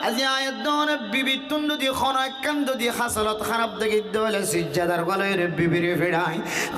আজি আয়াত দন বিবিতুন যদি খনাকান যদি হাসলত খারাপ দেখি দলে সিজদার গলের বিবিরে ফেড়াই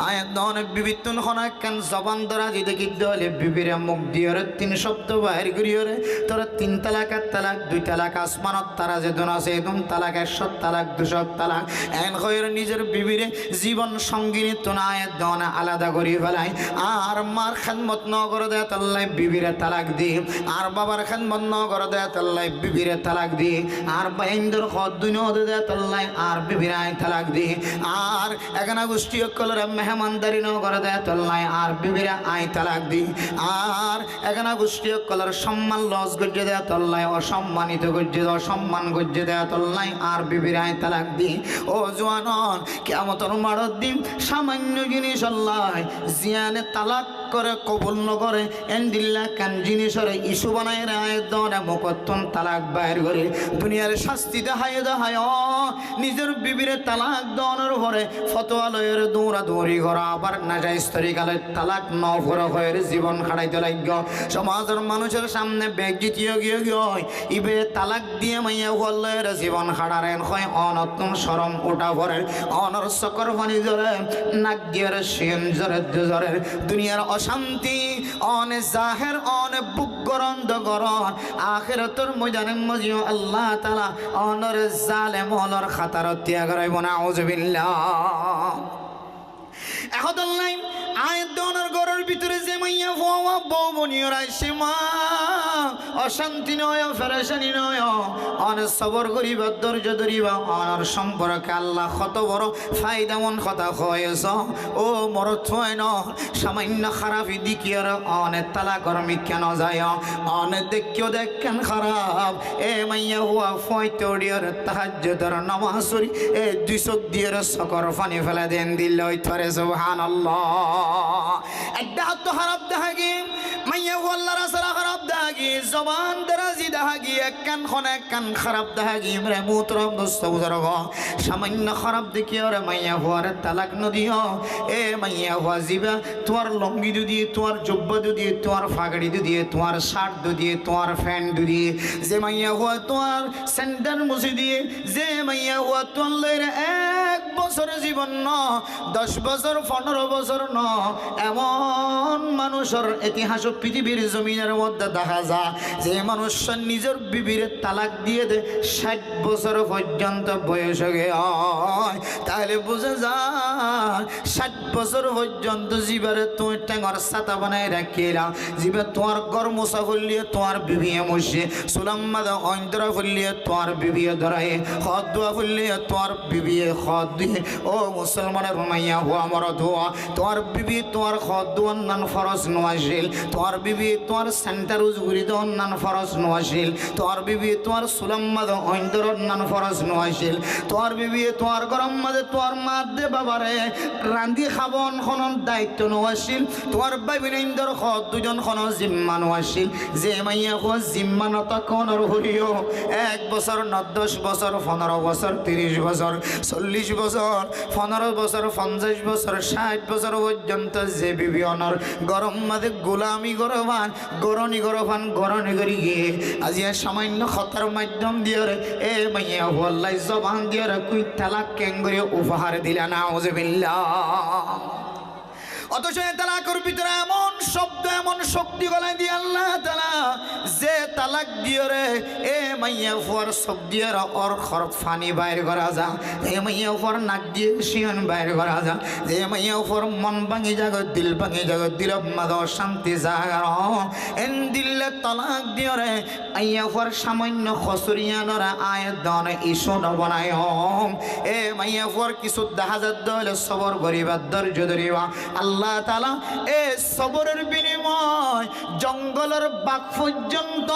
আয়াত দন বিবিতুন খনাকান জবান ধরা যদি দেখি দলে বিবিরে মুখ দিয়রে তিন শব্দ বাহির করিয়রে তোরা তিন তালাক তালাক দুই তালাক আসমানত তারা যে দন আছে একদম তালাক 100 তালাক 200 তালাক এন খয়ের নিজের বিবিরে জীবন সঙ্গিনী তো না আয়াত দন আলাদা করি ফেলাই আর মার খেদমত ন করে দেয় তাল্লাই বিবিরে তালাক দি আর বাবার খেদমত ন করে দেয় তাল্লাই বিবিরে তালাক দি আর বাইন্দর খদ দুনিয়া দেয় তাল্লাই আর বিবিরে তালাক দি আর এখানে গোষ্ঠী কলর মেহমানদারি ন করে দেয় তাল্লাই আর বিবিরে তালাক দি আর এখানে গোষ্ঠী কলর সম্মান লস গজ্জে দেয় তাল্লাই অসম্মানিত গজ্জে অসম্মান গজ্জে দেয় তাল্লাই আর বিবিরে তালাক দি ও জওয়ানন কিয়ামতের মারত দিন সামান্য জিনিস আল্লাহ জিয়ানে তালাক করে কবুল ন করে এন্ডিল্লা কান জিনিসের ইস্যু বানায় রায় দনে মুকত্তন তালাক বাইর করে দুনিয়ার শাস্তি দেখায় নিজের বিবিরে তালাক দনের পরে ফতোয়ালয়ের দৌড়া দৌড়ি করা আবার নাজাইজ তরিকালে তালাক ন করে হয়ে জীবন খাড়াইতে লাগ সমাজের মানুষের সামনে বেগ জিতিয়ে গিয়ে ইবে তালাক দিয়ে মাইয়া হলের জীবন খাড়ারেন হয় অনতুন সরম উঠা পরে অনর চকর পানি জরে নাক দিয়ে শিন জরে জরে দুনিয়ার অশান্তি অনে জাহের অনে বুক গরন্দ গরন আখিরাতের ময়দানে মজিও আল্লাহ তাআলা অনর জালেম অনর খাতার ত্যাগ রাইব না আউযুবিল্লাহ এখন নাই আয়াত দনের ঘরের ভিতরে যে মাইয়া ফোয়া বউ বনিয়রা সীমা অশান্তি নয় ফেরেশানি নয় অনেক সবর করিবা ধৈর্য ধরিবা অনার সম্পর্কে আল্লাহ কত বড় ফায়দামন কথা হয়েছ ও মরত হয় ন সামান্য খারাপই দিকিয়ার অনেক তালা গরমি কেন যায় অনেক দেখিও দেখেন খারাপ এ মাইয়া হুয়া ফয়তরিয়ার তাহাজ্জুদের নামাজ পড়ি এ 200 দিয়ে সকর পানি ফেলে দেন দিল ওই থরে সুবহানাল্লাহ একটা তো খারাপ দেখাগি মাইয়া আল্লাহ রাসূল খারাপ দেখাগি জবান দরাজি দেখাগি এক কান খারাপ দেখাগি রে মুতরম দোস্ত বুজুর্গ সামান্য খারাপ দেখি ওরে মাইয়া হওয়ার তালাক নদিও এ মাইয়া হওয়া জিবা তোমার লঙ্গি দিয়ে তোমার জুব্বা দিয়ে তোমার ফাগড়ি দিয়ে তোমার শার্ট দিয়ে তোমার প্যান্ট দিয়ে যে মাইয়া হওয়া তোমার স্যান্ডেল মুছে দিয়ে যে মাইয়া হওয়া তোমার 1 বছর জীবন ন 10 বছর 15 বছর ন এমন মানুষের ইতিহাস পৃথিবীর জমিনের মধ্যে দেখা যায় যে মানুষ নিজের বিবির তালাক দিয়ে দে 60 বছর পর্যন্ত বয়স হয়ে হয় তাহলে বুঝে যায় 60 বছর পর্যন্ত জীবারে তুমি টেঙ্গর ছাতা বানায় রাখিলা জীবে তোমার গরমোসা ফুলিয়ে তোমার বিবিয়ে মুছে সুলাম্মাদ অন্তরা ফুলিয়ে তোমার বিবিয়ে ধরায় হদ দোয়া ফুলিয়ে তোমার বিবিয়ে হদ দিয়ে ও মুসলমানের মাইয়া হুয়া মরদ হুয়া তোমার বিবি তোমার হদ দোয়ান নান ফরজ নওয়াজিল তোমার বিবি তোমার সেন্টার উজগুরি দোয়ান নান ফরজ নওয়াজিল তোমার বিবি তোমার সুলাম্মাদ অন্তর নান ফরজ নওয়াজিল তোমার বিবি তোমার গরম মাঝে তোমার মাদে বাবারে রান্ধি খাবন খনন দায়িত্ব নওয়াজিল তোমার বাইবিনেন্দর হদ দুজন খন জিম্মা নওয়াজিল যে মাইয়া হুয়া জিম্মা নতা কোনর হরিও 1 বছর 10 বছর 15 বছর 30 বছর 40 বছর 15 বছর 50 বছর 60 বছর পর্যন্ত যে বিবি অনর গরম মাঝে গোলামি গরবান গরনি করি গিয়ে আজি সামান্য খতার মাধ্যম দিয়ে এ মাইয়া হল্লাই জবান দিয়ে কুই তালাক কেঙ্গরে উপহার দিলা না আউযুবিল্লাহ অথচ তালাকের ভিতরে এমন শব্দ এমন শক্তি গলায় দিয়ে আল্লাহ তাআলা যে তালাক দিয়ে রে এ মাইয়া ফুয়ার সব দিয়ে ওর খরফ ফানি বাইর করা যা এ মাইয়া ফুয়ার নাক দিয়ে শিয়ন বাইর করা যা যে মাইয়া ফুয়ার মন ভাঙি জাগত দিল ভাঙি জাগত দিল মাদ শান্তি জাগার এন দিলে তালাক দিয়ে রে মাইয়া ফুয়ার সামান্য খসরিয়ানরা আয়াত দন ইসুন বনায় এ মাইয়া ফুয়ার কিছু দেখা যাচ্ছে সবর গরিবা ধৈর্য ধরিবা আল্লাহ তাআলা এ সবরের বিনিময় জঙ্গলের বাঘ পর্যন্ত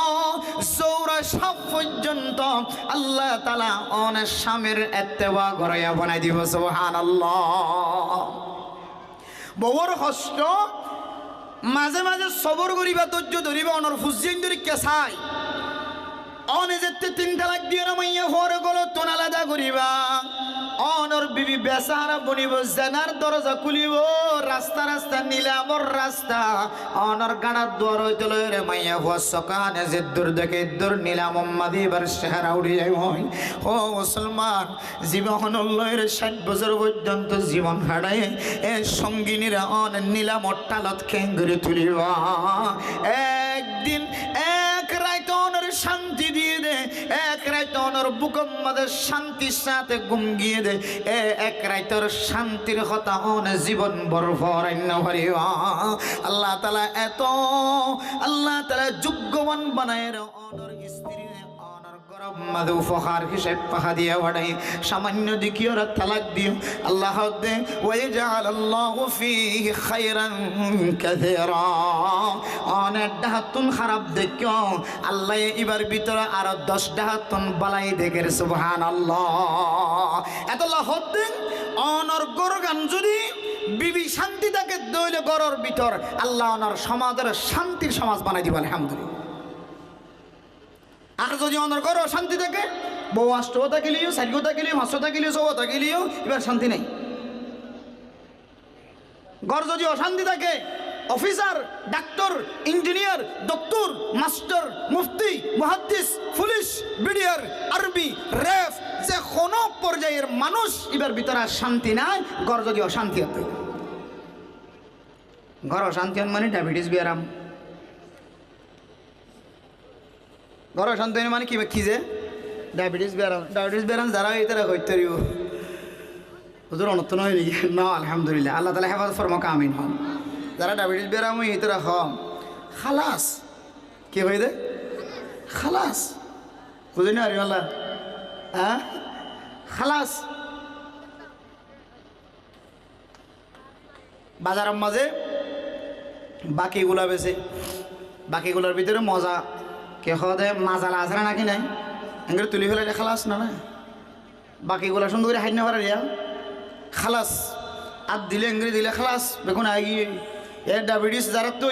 সৌরা সাপ পর্যন্ত আল্লাহ তাআলা অনেক স্বামীর এত্তেবা গড়াইয়া বানাই দিব সুবহানাল্লাহ বউর কষ্ট মাঝে মাঝে সবর করিবা ধৈর্য ধরিবা অনর ফুজিন ধরি কেসাই অনে যেতে 3 তালাক দিয়ে মাইয়া হরে গলো তোন আলাদা করিবা অনর বিবি বেচারা বনিব জেনার দরজা খুলিব রাস্তা রাস্তা নিলামর রাস্তা অনর গাড়ার দুয়ার হইতে রে মাইয়া হওয়া সকানে যে দূর দেখে দূর নিলাম মাদিবার চেহারা উড়ে যাই হয়। ও মুসলমান জীবন লয়ের 60 বছর পর্যন্ত জীবন হারায় এ সঙ্গিনীরা অন নিলাম টালত খেঙ্গুরে তুলিব একদিন এক রাত অনর শান্তি দিয়ে দে এক রাত অনর বুকম মাদের শান্তির সাথে ঘুম গিয়ে দে এক রাতের শান্তির কথা অন জীবন বরফরান্য হরিবা আল্লাহ তাআলা এত আল্লাহ তাআলা যোগ্যবান বানায় অনর স্ত্রী অনর গরব মাদু ফখার হিসেব পাহা দিয়া বাড়াই সামান্য দিকি ওরা তালাক দিও আল্লাহ দে ওয়াজআলাল্লাহু ফীহি খায়রান কাসীরা অনেক ডাহাতুন খারাপ দেখো আল্লাহ এবার ভিতরে আরো 10 ডাহাতুন বালাই দেখে সুবহানাল্লাহ এত লাহত দেন অনর গরগান যদি বিবি শান্তি থাকে দইলে গরর ভিতর আল্লাহ অনর সমাজের শান্তির সমাজ বানাই দিবেন আলহামদুলিল্লাহ। আর যদি অনর গর শান্তি থাকে বউ আষ্টতা গেলিও সাইগতা গেলিও হাসতা গেলিও সবতা গেলিও এবার শান্তি নেই। ঘর যদি অশান্তি থাকে অফিসার ডাক্তার ইঞ্জিনিয়ার ডক্টর মাস্টার মুফতি মুহাদ্দিস পুলিশ বিডিআর আরবি রেফ যে কোনো পর্যায়ের মানুষ এবার ভিতরে শান্তি নাই। ঘর যদি অশান্তি হতো ঘর অশান্তি মানে ডায়াবেটিস বিয়ারাম ঘর অশান্তি মানে কি যে ডায়াবেটিস বিয়ারাম যারা এটা হইতে হুজুর অনত নয় না আলহামদুলিল্লাহ আল্লাহ তাআলা হেফাজত ফরমাক আমিন হন। যারা ডায়াবেটিস বেরাম এই তোরা হম খালাস কি হয়ে দে খালাস বুঝলি না আরে আল্লাহ হ্যাঁ খালাস বাজারের মাঝে বাকিগুলা বেছে বাকিগুলার ভিতরে মজা কে দে মাজালা আছে নাকি নাই এগুলো তুলি ফেলে খালাস না না বাকিগুলা সুন্দর করে হাইনা পারে খালাস আর দিলে এঙ্গরি দিলে খালাস বেগুন আগিয়ে এ ডায়াবেটিস যারা তো